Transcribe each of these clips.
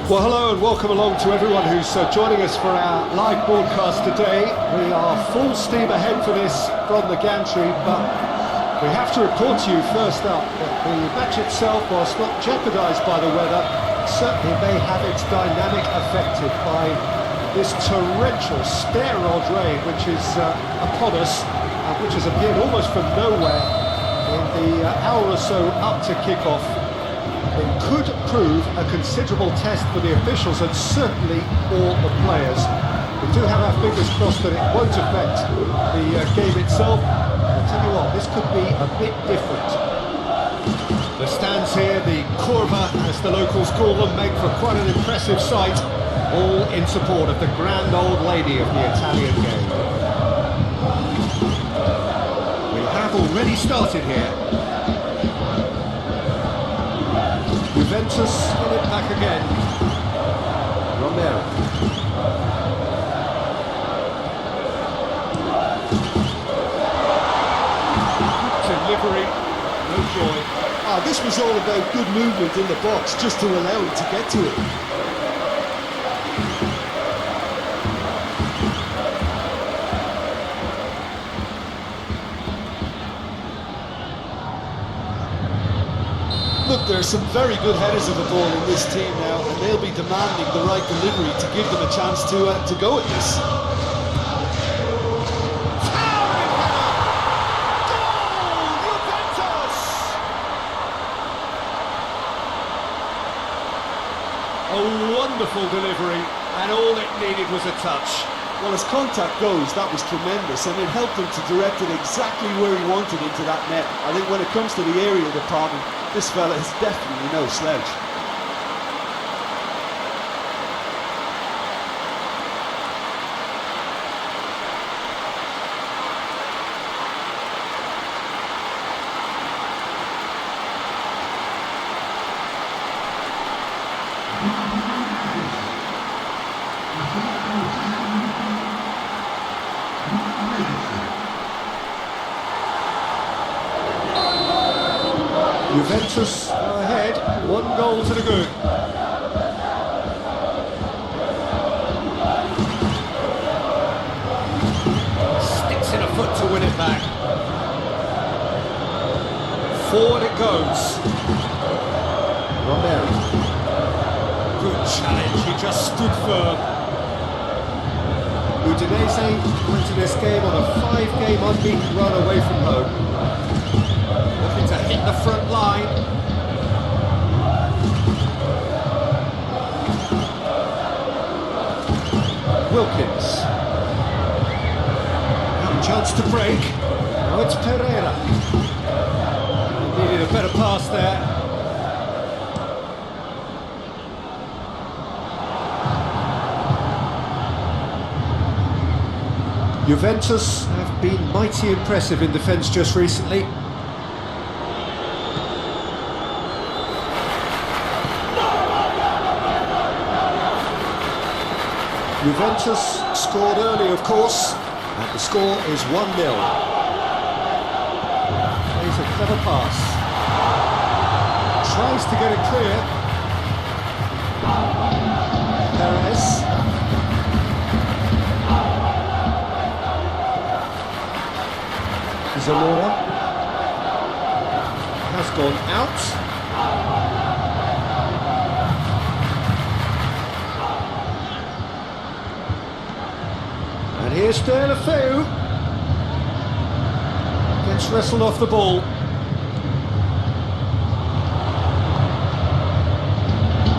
Well, hello and welcome along to everyone who's joining us for our live broadcast today. We are full steam ahead for this from the gantry, but we have to report to you first up that the match itself, whilst not jeopardised by the weather, certainly may have its dynamic affected by this torrential stair-rod rain which is upon us, which has appeared almost from nowhere in the hour or so up to kick-off. It could prove a considerable test for the officials and certainly all the players. We do have our fingers crossed that it won't affect the game itself. I'll tell you what, this could be a bit different. The stands here, the curva as the locals call them, make for quite an impressive sight, all in support of the grand old lady of the Italian game. We have already started here. Juventus win it back again. Romero. Good delivery, no joy. This was all about good movement in the box, just to allow him to get to it. Look, there are some very good headers of the ball in this team now, and they'll be demanding the right delivery to give them a chance to go at this. A wonderful delivery, and all it needed was a touch. Well, as contact goes, that was tremendous, and it helped him to direct it exactly where he wanted into that net. I think when it comes to the aerial department, this fella is definitely no slouch. Juventus are ahead, 1 goal to the good. Sticks in a foot to win it back. Forward it goes. Romero. Good challenge, he just stood firm. Udinese went to this game on a 5-game unbeaten run away from home. Looking to hit the front line. Wilkins. Now a chance to break. Now it's Pereira. He needed a better pass there. Juventus have been mighty impressive in defence just recently. Juventus scored early, of course, and the score is 1-0. Plays a clever pass. Tries to get it clear. Perez. Zamora. Has gone out. And here's Deulofeu. Gets wrestled off the ball.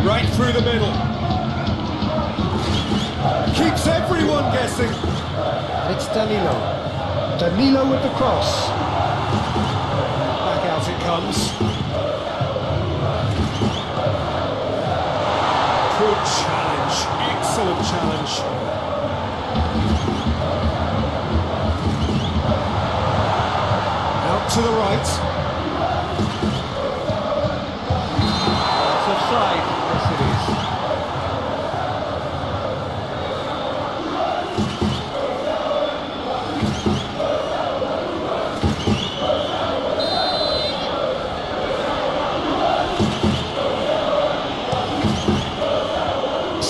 Right through the middle. Keeps everyone guessing. And it's Danilo. Danilo with the cross. Back out it comes. Good challenge. Excellent challenge. To the right. It's offside. Yes, it is.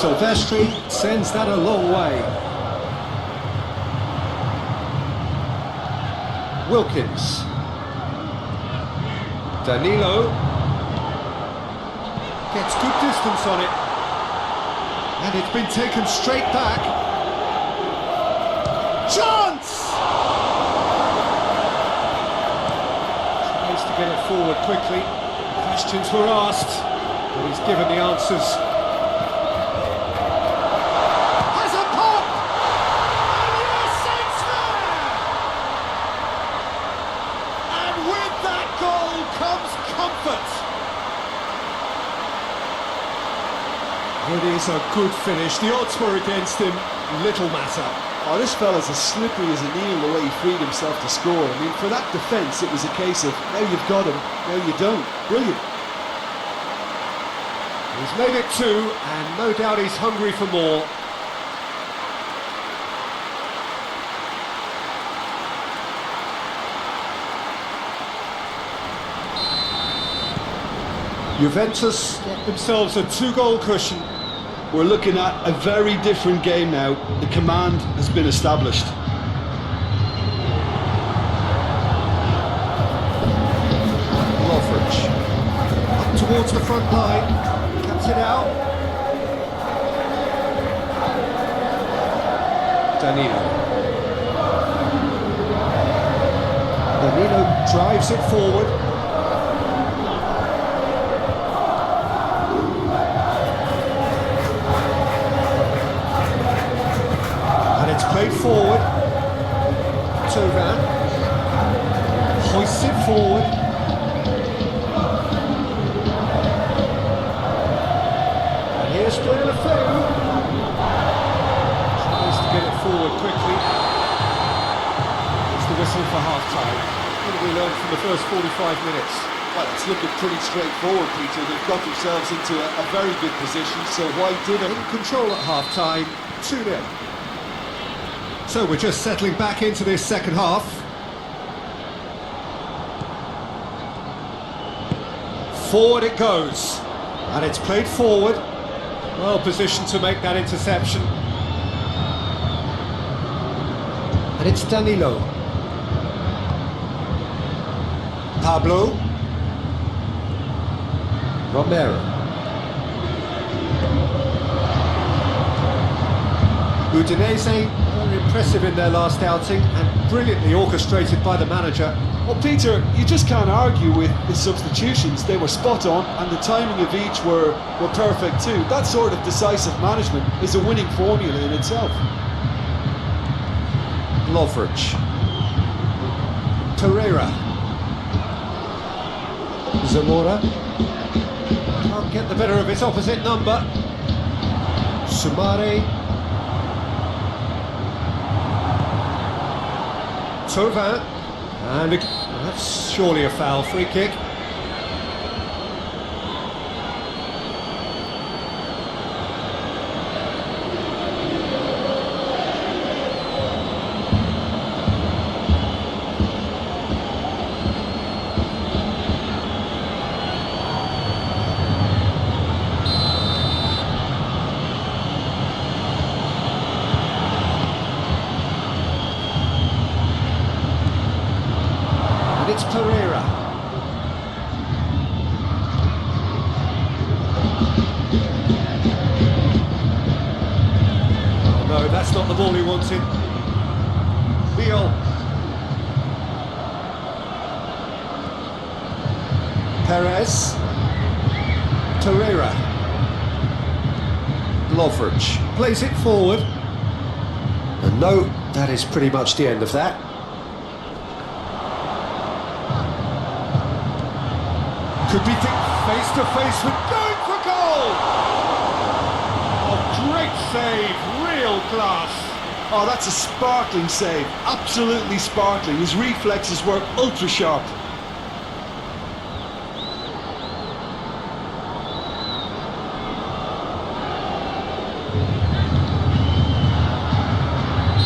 Silvestri sends that a long way. Wilkins. Danilo. Gets good distance on it. And it's been taken straight back. Chance! Tries to get it forward quickly. Questions were asked, but he's given the answers. Has a pop! And yes, it's there! And with that goal comes comfort. It is a good finish. The odds were against him. Little matter. Oh, this fella's as slippery as an eel the way he freed himself to score. I mean, for that defence, it was a case of, now you've got him, now you don't. Brilliant. He's made it 2, and no doubt he's hungry for more. Juventus get themselves a 2-goal cushion. We're looking at a very different game now. The command has been established. Loveridge up towards the front line, cuts it out. Danilo drives it forward. It's played forward. Tovan hoists it forward. And here's Deulofeu. Tries to get it forward quickly. It's the whistle for half-time. What did we learn from the first 45 minutes? Well, it's looking pretty straightforward, Peter. They've got themselves into a very good position, so why didn't? In control at half-time, 2-0. So we're just settling back into this second half. Forward it goes. And it's played forward. Well positioned to make that interception. And it's Danilo. Pablo. Romero. Udinese, very impressive in their last outing and brilliantly orchestrated by the manager. Well, Peter, you just can't argue with the substitutions. They were spot on, and the timing of each were perfect too. That sort of decisive management is a winning formula in itself. Loveridge. Torreira. Zamora. Can't get the better of his opposite number. Sumare. Tovan, and that's surely a foul. Free kick. It's Pereira. Oh no, that's not the ball he wanted. Beal. Perez. Torreira. Loveridge plays it forward. And no, that is pretty much the end of that. Could be face to face with going for goal! Oh, great save, real class. Oh, that's a sparkling save, absolutely sparkling. His reflexes were ultra sharp.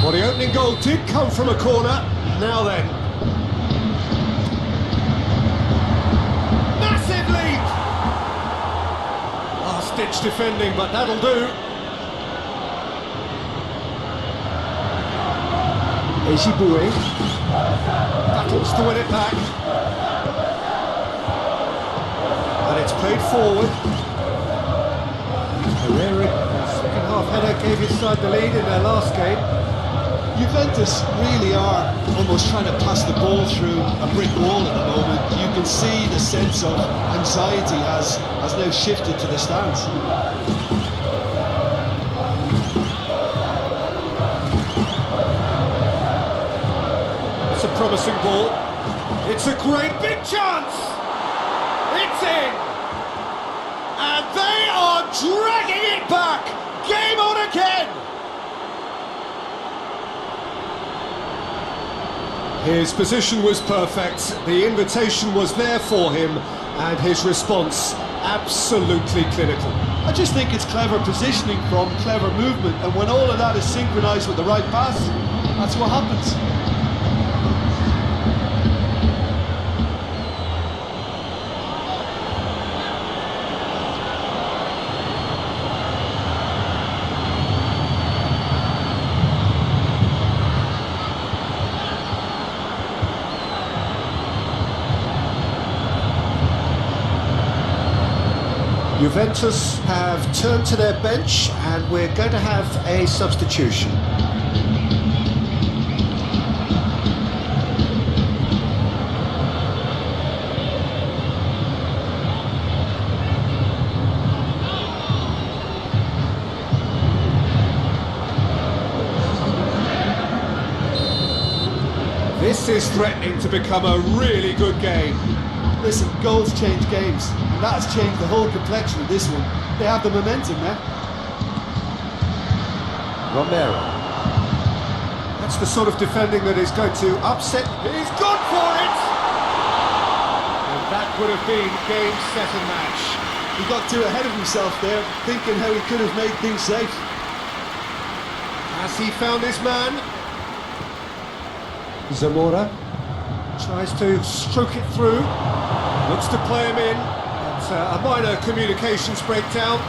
Well, the opening goal did come from a corner. Now then. Massive leap! Last-ditch defending, but that'll do. Ejibue battles to win it back. And it's played forward. Herrera, second half header, gave his side the lead in their last game. Juventus really are almost trying to pass the ball through a brick wall at the moment. You can see the sense of anxiety has now shifted to the stands. It's a promising ball. It's a great big chance! It's in! And they are dragging it back! Game on again! His position was perfect, the invitation was there for him, and his response absolutely clinical. I just think it's clever positioning from clever movement, and when all of that is synchronised with the right pass, that's what happens. Juventus have turned to their bench and we're going to have a substitution. This is threatening to become a really good game. Listen, goals change games, and that has changed the whole complexion of this one. They have the momentum now. Romero. That's the sort of defending that is going to upset. He's gone for it! And that would have been game, set and match. He got too ahead of himself there, thinking how he could have made things safe. Has he found his man? Zamora tries to stroke it through. Looks to play him in, but a minor communications breakdown.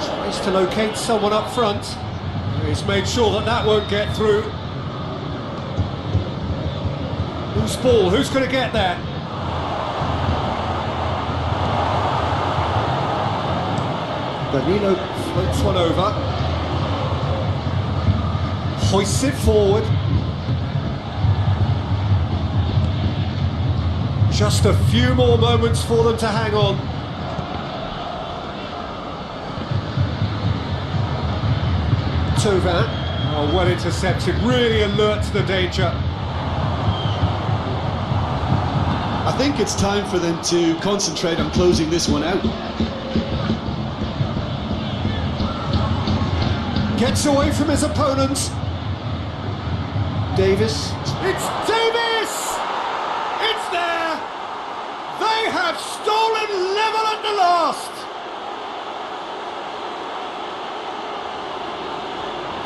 Tries to locate someone up front. He's made sure that that won't get through. Whose ball? Who's going to get there? Danilo floats one over. Hoists it forward. Just a few more moments for them to hang on. Tovan, oh, well intercepted, really alert to the danger. I think it's time for them to concentrate on closing this one out. Gets away from his opponents. Davis. It's Davis! It's there! They have stolen level at the last!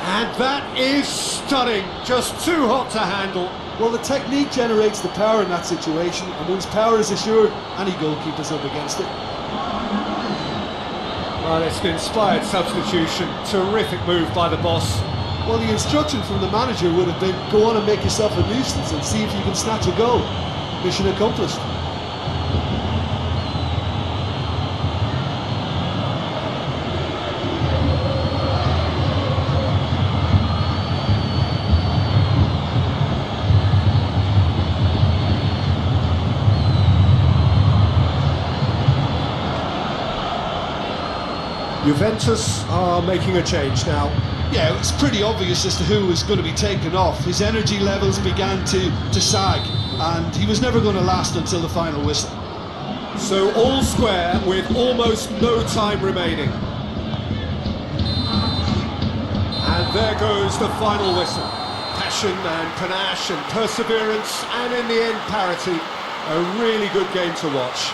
And that is stunning, just too hot to handle. Well, the technique generates the power in that situation, and once power is assured, any goalkeeper's up against it. Well, it's an inspired substitution, terrific move by the boss. Well, the instruction from the manager would have been, go on and make yourself a nuisance and see if you can snatch a goal. Mission accomplished. Juventus are making a change now. Yeah, it was pretty obvious as to who was going to be taken off. His energy levels began to sag, and he was never going to last until the final whistle. So all square with almost no time remaining. And there goes the final whistle. Passion and panache and perseverance, and in the end parity. A really good game to watch.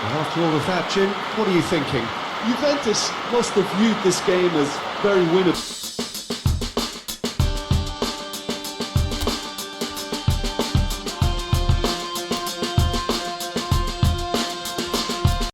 And after all of that, Jim, what are you thinking? Juventus must have viewed this game as very winnable.